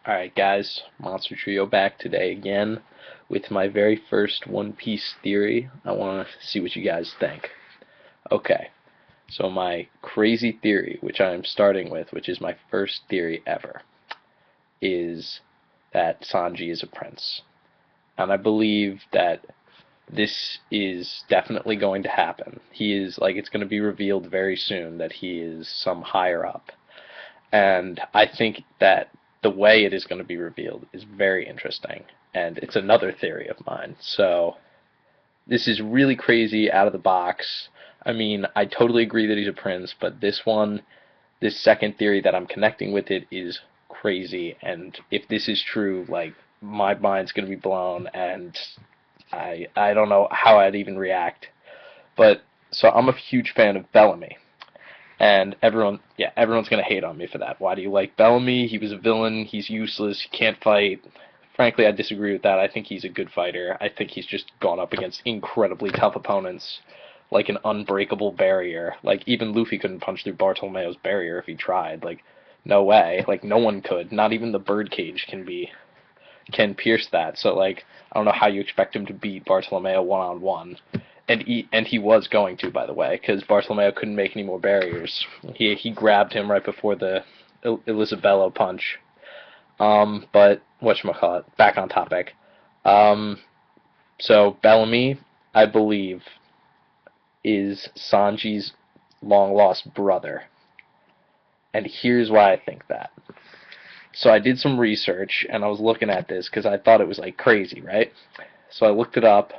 Alright guys, Monster Trio back today again with my very first One Piece theory. I want to see what you guys think. Okay, so my crazy theory, which I am starting with, which is my first theory ever, is that Sanji is a prince. And I believe that this is definitely going to happen. It's going to be revealed very soon that he is some higher up. And I think that the way it is going to be revealed is very interesting, and it's another theory of mine. So this is really crazy, out of the box. I mean, I totally agree that he's a prince, but this second theory that I'm connecting with it is crazy, and if this is true, like, my mind's going to be blown, and I don't know how I'd even react. But so I'm a huge fan of Bellamy. And everyone's gonna hate on me for that. Why do you like Bellamy? He was a villain. He's useless. He can't fight. Frankly, I disagree with that. I think he's a good fighter. I think he's just gone up against incredibly tough opponents, like an unbreakable barrier. Like, even Luffy couldn't punch through Bartolomeo's barrier if he tried. Like, no way. Like, no one could. Not even the birdcage can pierce that. So, like, I don't know how you expect him to beat Bartolomeo one-on-one. And he was going to, by the way, because Bartolomeo couldn't make any more barriers. He grabbed him right before the Elisabello punch. But whatchamacallit, back on topic. So Bellamy, I believe, is Sanji's long-lost brother. And here's why I think that. So I did some research, and I was looking at this because I thought it was, like, crazy, right? So I looked it up,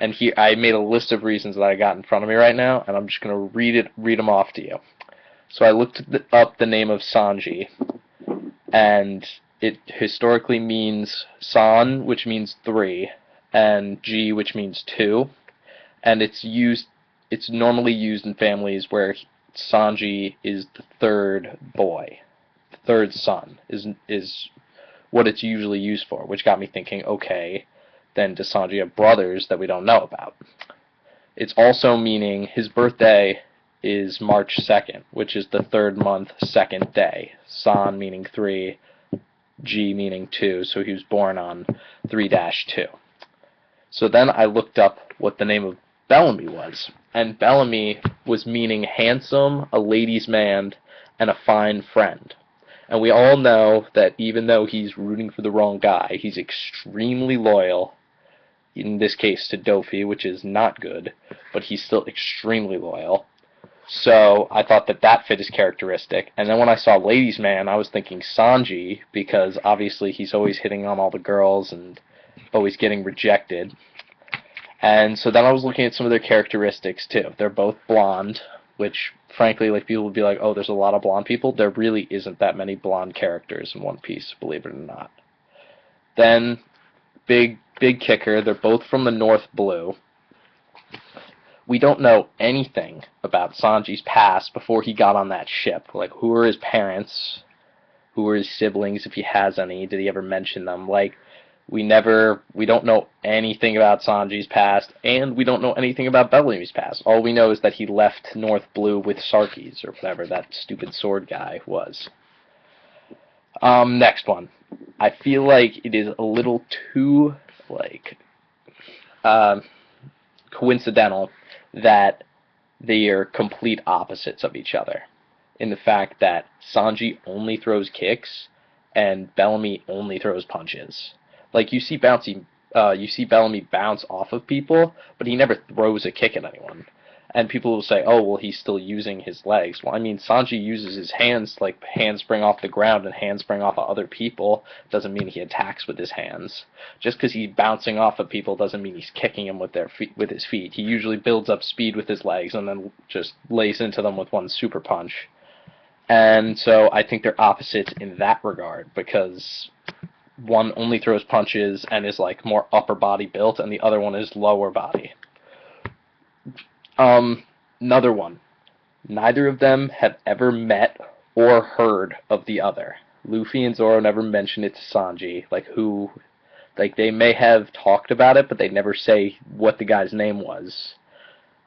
and here I made a list of reasons that I got in front of me right now, and I'm just going to read them off to you. So I looked up the name of Sanji, and it historically means San, which means three, and Ji, which means two, and it's normally used in families where Sanji is the third boy. The third son is what it's usually used for, which got me thinking, okay, then does Sanji have brothers that we don't know about? It's also meaning his birthday is March 2nd, which is the third month, second day. San meaning 3, G meaning 2, so he was born on 3-2. So then I looked up what the name of Bellamy was, and Bellamy was meaning handsome, a ladies' man, and a fine friend. And we all know that even though he's rooting for the wrong guy, he's extremely loyal, in this case to Dofi, which is not good, but he's still extremely loyal. So I thought that fit his characteristic. And then when I saw Ladies' Man, I was thinking Sanji, because obviously he's always hitting on all the girls and always getting rejected. And so then I was looking at some of their characteristics too. They're both blonde, which frankly, like, people would be like, oh, there's a lot of blonde people. There really isn't that many blonde characters in One Piece, believe it or not. Then, big kicker, they're both from the North Blue. We don't know anything about Sanji's past before he got on that ship. Like, who are his parents? Who are his siblings, if he has any? Did he ever mention them? Like, we don't know anything about Sanji's past, and we don't know anything about Bellamy's past. All we know is that he left North Blue with Sarkis, or whatever that stupid sword guy was. Next one. I feel like it is a little too, like, coincidental that they are complete opposites of each other, in the fact that Sanji only throws kicks and Bellamy only throws punches. Like, you see Bellamy bounce off of people, but he never throws a kick at anyone. And people will say, oh, well, he's still using his legs. Well, I mean, Sanji uses his hands, like handspring off the ground and handspring off of other people. Doesn't mean he attacks with his hands. Just because he's bouncing off of people doesn't mean he's kicking them with his feet. He usually builds up speed with his legs and then just lays into them with one super punch. And so I think they're opposites in that regard, because one only throws punches and is, like, more upper body built, and the other one is lower body. Another one. Neither of them have ever met or heard of the other. Luffy and Zoro never mention it to Sanji. Like, they may have talked about it, but they never say what the guy's name was.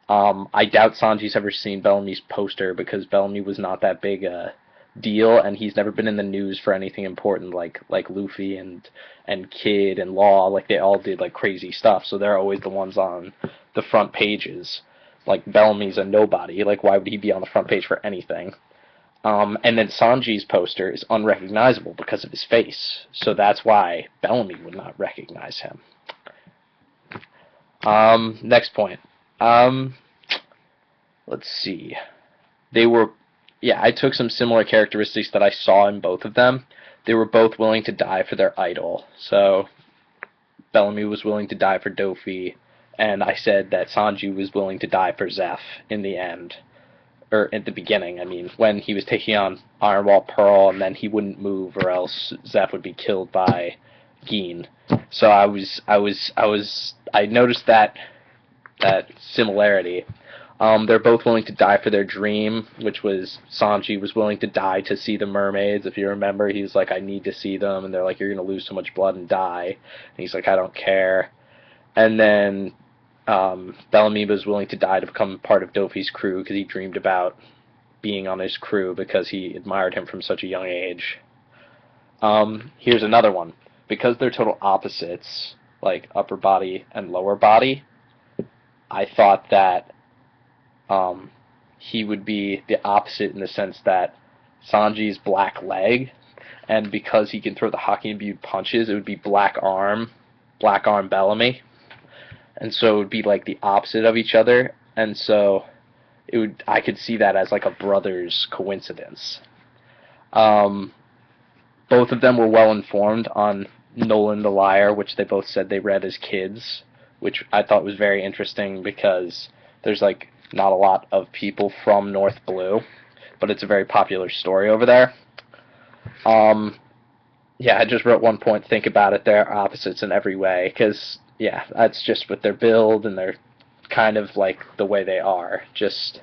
I doubt Sanji's ever seen Bellamy's poster, because Bellamy was not that big a deal, and he's never been in the news for anything important like Luffy and Kid and Law. Like they all did like crazy stuff, so they're always the ones on the front pages. Like Bellamy's a nobody. Like why would he be on the front page for anything? And then Sanji's poster is unrecognizable because of his face, so that's why Bellamy would not recognize him. Next point. Let's see. They were, yeah, I took some similar characteristics that I saw in both of them. They were both willing to die for their idol. So Bellamy was willing to die for Dofi, and I said that Sanji was willing to die for Zeph in the end. Or at the beginning, I mean, when he was taking on Iron Wall Pearl, and then he wouldn't move, or else Zeph would be killed by Gin. So I noticed that similarity. They're both willing to die for their dream, which was Sanji was willing to die to see the mermaids. If you remember, he was like, I need to see them, and they're like, you're going to lose so much blood and die. And he's like, I don't care. And then Bellamy was willing to die to become part of Dofi's crew because he dreamed about being on his crew because he admired him from such a young age. Here's another one. Because they're total opposites, like upper body and lower body, I thought that he would be the opposite in the sense that Sanji's black leg, and because he can throw the hockey imbued punches, it would be black arm Bellamy. And so it would be like the opposite of each other, and so I could see that as like a brother's coincidence. Both of them were well informed on Nolan the Liar, which they both said they read as kids, which I thought was very interesting because there's like not a lot of people from North Blue, but it's a very popular story over there. Yeah, I just wrote one point, think about it, they're opposites in every way, because yeah, that's just with their build, and they're kind of like the way they are. Just,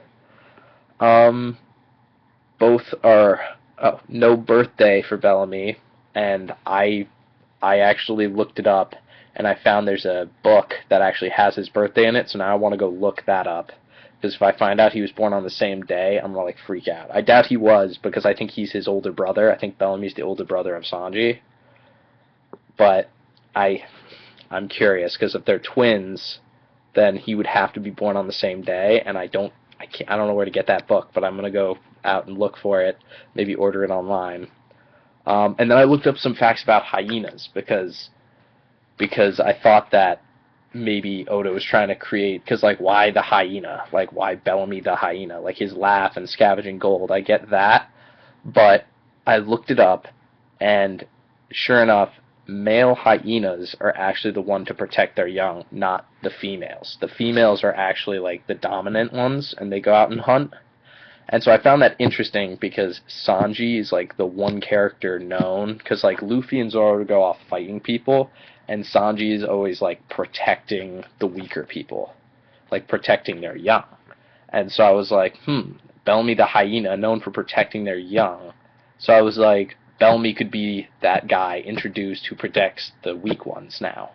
both are, no birthday for Bellamy, and I actually looked it up, and I found there's a book that actually has his birthday in it, so now I want to go look that up. Because if I find out he was born on the same day, I'm going to, like, freak out. I doubt he was, because I think he's his older brother. I think Bellamy's the older brother of Sanji. But I'm curious, because if they're twins, then he would have to be born on the same day, and I don't know where to get that book, but I'm going to go out and look for it, maybe order it online. And then I looked up some facts about hyenas, because I thought that maybe Oda was trying to create, because, like, why the hyena? Like, why Bellamy the hyena? Like, his laugh and scavenging gold, I get that, but I looked it up, and sure enough, male hyenas are actually the one to protect their young, not the females. The females are actually, like, the dominant ones, and they go out and hunt. And so I found that interesting because Sanji is, like, the one character known, because, like, Luffy and Zoro go off fighting people, and Sanji is always, like, protecting the weaker people, like, protecting their young. And so I was like, Bellamy the hyena, known for protecting their young. So I was like, Bellamy could be that guy introduced who protects the weak ones now.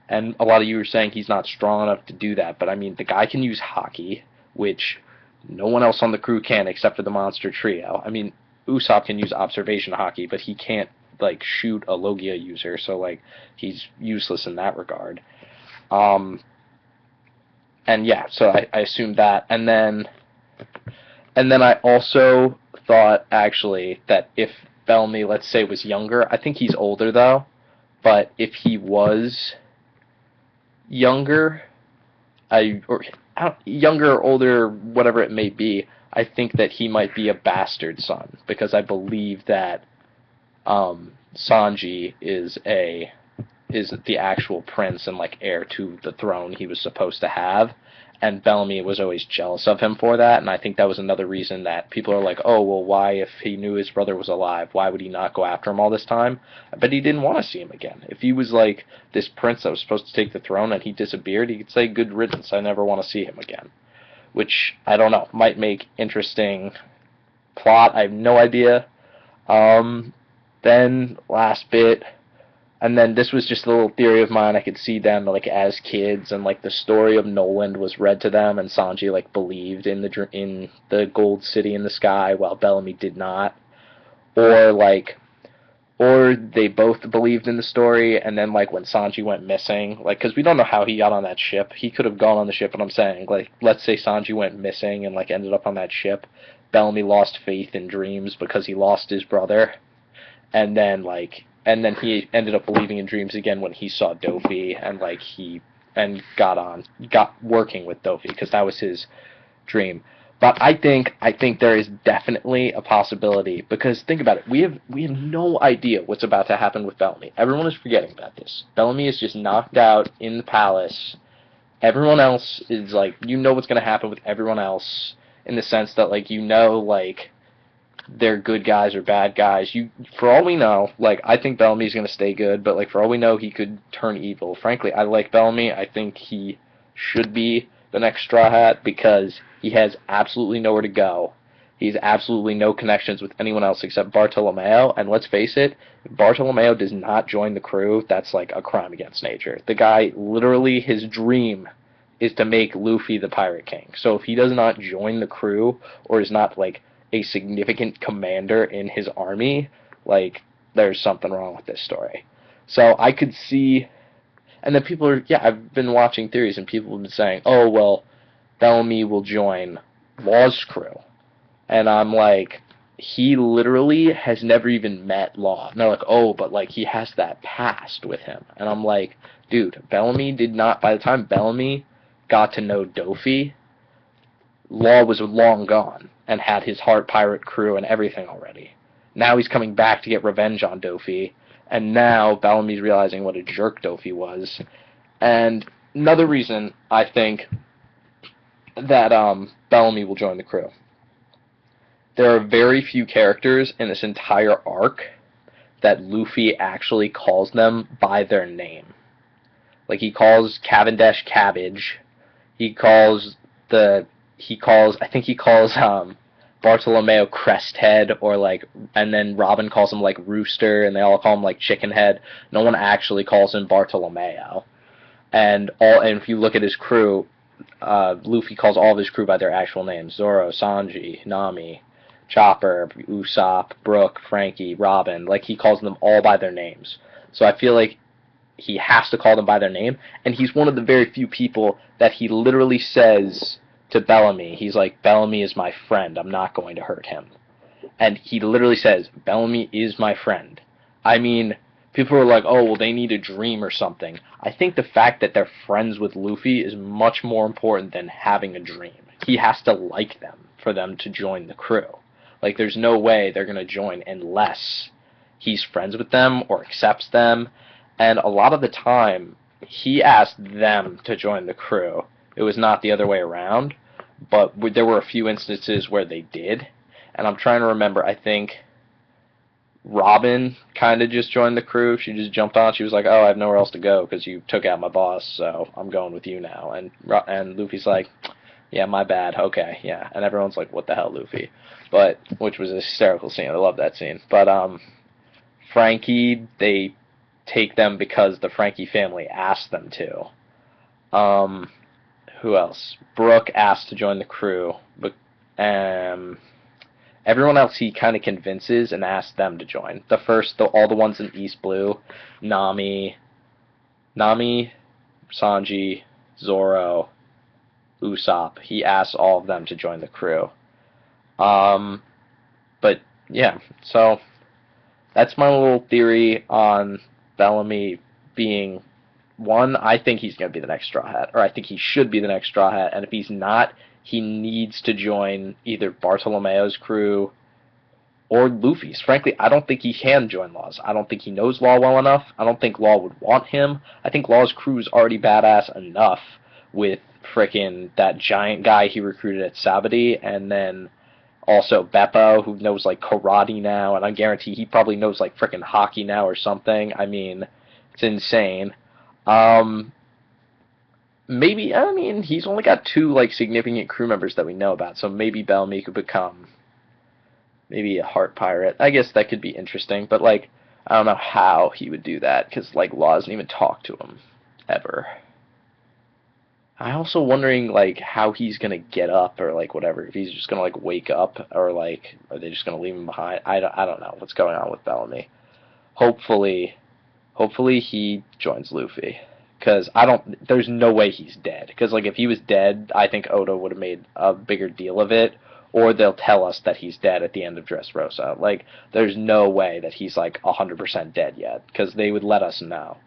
And a lot of you were saying he's not strong enough to do that, but I mean, the guy can use haki, which no one else on the crew can except for the monster trio. I mean, Usopp can use observation haki, but he can't, like, shoot a Logia user, so, like, he's useless in that regard. And yeah, so I assumed that. And then I also thought, actually, that if Bellamy, let's say, was younger, I think he's older, though, but if he was younger, younger or older, whatever it may be, I think that he might be a bastard son, because I believe that Sanji is the actual prince and, like, heir to the throne he was supposed to have, and Bellamy was always jealous of him for that, and I think that was another reason that people are like, oh, well, why, if he knew his brother was alive, why would he not go after him all this time? I bet he didn't want to see him again. If he was, like, this prince that was supposed to take the throne and he disappeared, he could say, good riddance, I never want to see him again. Which, I don't know, might make interesting plot, I have no idea. Then, last bit, and then this was just a little theory of mine. I could see them, like, as kids, and, like, the story of Noland was read to them, and Sanji, like, believed in the Gold City in the sky, while Bellamy did not. or like, or they both believed in the story, and then like when Sanji went missing, like, because we don't know how he got on that ship. He could have gone on the ship, but I'm saying, like, let's say Sanji went missing and like ended up on that ship. Bellamy lost faith in dreams because he lost his brother, and then he ended up believing in dreams again when he saw Dofi, and like got working with Dofi because that was his dream. But I think there is definitely a possibility, because think about it, we have no idea what's about to happen with Bellamy. Everyone is forgetting about this. Bellamy is just knocked out in the palace. Everyone else is like, you know what's going to happen with everyone else, in the sense that like, you know, like, they're good guys or bad guys. For all we know, like, I think Bellamy's going to stay good, but like, for all we know, he could turn evil. Frankly, I like Bellamy. I think he should be the next Straw Hat because he has absolutely nowhere to go. He has absolutely no connections with anyone else except Bartolomeo, and let's face it, if Bartolomeo does not join the crew, that's like a crime against nature. The guy, literally, his dream is to make Luffy the Pirate King. So if he does not join the crew, or is not like a significant commander in his army, like, there's something wrong with this story. So I could see, and then people are, yeah, I've been watching theories, and people have been saying, oh, well, Bellamy will join Law's crew. And I'm like, he literally has never even met Law. And they're like, oh, but like, he has that past with him. And I'm like, dude, Bellamy did not, by the time Bellamy got to know Dofi, Law was long gone and had his heart pirate crew and everything already. Now he's coming back to get revenge on Dofi, and now Bellamy's realizing what a jerk Dofi was. And another reason I think that Bellamy will join the crew. There are very few characters in this entire arc that Luffy actually calls them by their name. Like, he calls Cavendish Cabbage. I think he calls Bartolomeo Cresthead, or like, and then Robin calls him like Rooster, and they all call him like Chickenhead. No one actually calls him Bartolomeo. And if you look at his crew, Luffy calls all of his crew by their actual names: Zoro, Sanji, Nami, Chopper, Usopp, Brook, Frankie, Robin. Like, he calls them all by their names. So I feel like he has to call them by their name, and he's one of the very few people that he literally says to Bellamy, he's like, Bellamy is my friend, I'm not going to hurt him. And he literally says, Bellamy is my friend. I mean, people are like, oh, well, they need a dream or something. I think the fact that they're friends with Luffy is much more important than having a dream. He has to like them for them to join the crew. Like, there's no way they're going to join unless he's friends with them or accepts them. And a lot of the time, he asked them to join the crew. It was not the other way around. But there were a few instances where they did. And I'm trying to remember, I think Robin kind of just joined the crew. She just jumped on. She was like, oh, I have nowhere else to go because you took out my boss, so I'm going with you now. And Luffy's like, yeah, my bad. Okay, yeah. And everyone's like, what the hell, Luffy? But, which was a hysterical scene. I love that scene. But Frankie, they take them because the Frankie family asked them to. Who else? Brook asked to join the crew, but everyone else he kind of convinces and asks them to join. All the ones in East Blue, Nami, Sanji, Zoro, Usopp. He asks all of them to join the crew. But yeah, so that's my little theory on Bellamy being. One, I think he's going to be the next Straw Hat, or I think he should be the next Straw Hat, and if he's not, he needs to join either Bartolomeo's crew or Luffy's. Frankly, I don't think he can join Law's. I don't think he knows Law well enough. I don't think Law would want him. I think Law's crew is already badass enough with frickin' that giant guy he recruited at Sabati, and then also Beppo, who knows like karate now, and I guarantee he probably knows like frickin' hockey now or something. I mean, it's insane. Maybe, I mean, he's only got 2, like, significant crew members that we know about, so maybe Bellamy could become maybe a heart pirate. I guess that could be interesting, but, like, I don't know how he would do that, because, like, Law doesn't even talk to him, ever. I also wondering like how he's gonna get up or like whatever. If he's just gonna like wake up or like are they just gonna leave him behind? I don't know what's going on with Bellamy. Hopefully hopefully he joins Luffy. Cause I don't. There's no way he's dead. Cause like if he was dead, I think Oda would have made a bigger deal of it, or they'll tell us that he's dead at the end of Dressrosa. Like there's no way that he's like 100% dead yet. Cause they would let us know.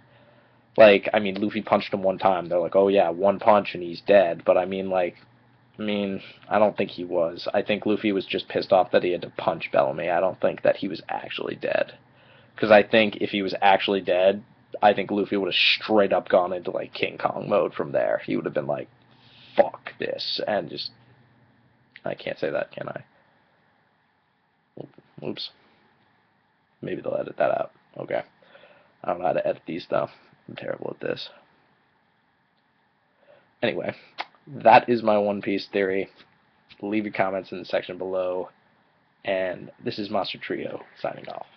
Like I mean, Luffy punched him one time. They're like, oh yeah, one punch and he's dead. But I mean, I don't think he was. I think Luffy was just pissed off that he had to punch Bellamy. I don't think that he was actually dead. Because I think if he was actually dead, I think Luffy would have straight up gone into like King Kong mode from there. He would have been like, "Fuck this," and just I can't say that, can I? Oops. Maybe they'll edit that out. Okay. I don't know how to edit these though. I'm terrible at this. Anyway, that is my One Piece theory. Leave your comments in the section below. And this is Monster Trio signing off.